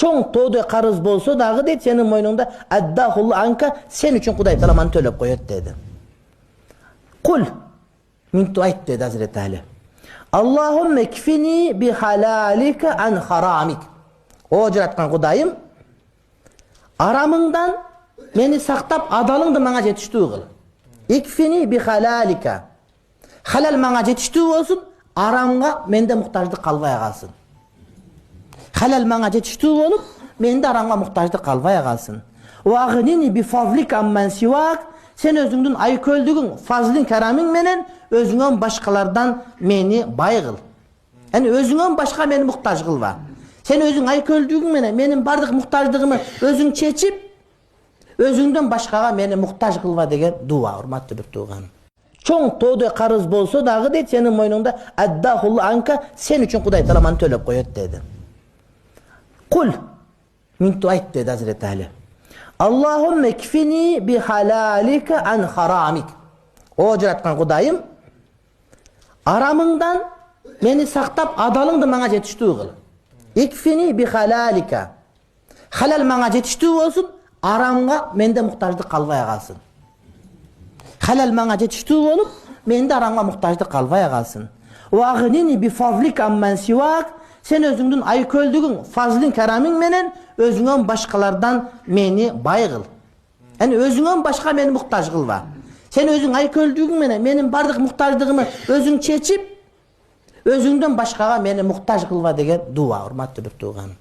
Çoң тоодой карыз болсо дагы дейт сенин мойнуңда аддахуллу анка сен үчүн Кудай таала аны төлөп коет деди. Кул минту айт деди Hazreti Ali. Allahümme kfini bi halalika an haramik. O жараткан Кудайым, арамыңдан мени сактап, адалыңды мага жетиштүү кыл. Икфини би халалика. Халал мага жетиштүү болсун, арамга менде муктаждык калбай калсын. Халал мага жетиштүү болуп, менде арамга муктаждык калбай калсын. Вагнини би фазлика амман сивак. Sen özüңдүн айкөлдүгүң, фазлин карамиң менен өзүңөн башкалардан мени бай кыл. Yani özüңөн башка мени муктаж кылба. Sen özüң айкөлдүгүң менен менин бардык муктаждыгымы өзүң чечип, өзүңдөн башкага мени муктаж кылба деген дуа, урматтуу тууганым. Çoң тоодой карыз болсо дагы дейт сенин мойнуңда аддахуллу анка сен үчүн Кудай таала аны төлөп коет деди. Кул минту айт деди Hazreti Ali. Allahümme kfini bi halalika an haramik. O жараткан Кудайым, арамыңдан мени сактап, адалыңды мага жетиштүү кыл. Икфини би халалика. Халал мага жетиштүү болсун, арамга менде муктаждык калбай калсын. Халал мага жетиштүү болуп, менде арамга муктаждык калбай калсын. Вагнини би фазлика амман сивак. Sen özüңдүн айкөлдүгүң, фазлин карамиң менен өзүңөн башкалардан мени бай кыл. Yani özüңөн башка мени муктаж кылба. Sen özüң айкөлдүгүң менен менин бардык муктаждыгымы өзүң чечип, өзүңдөн башкага мени муктаж кылба деген дуа, урматтуу тууганым.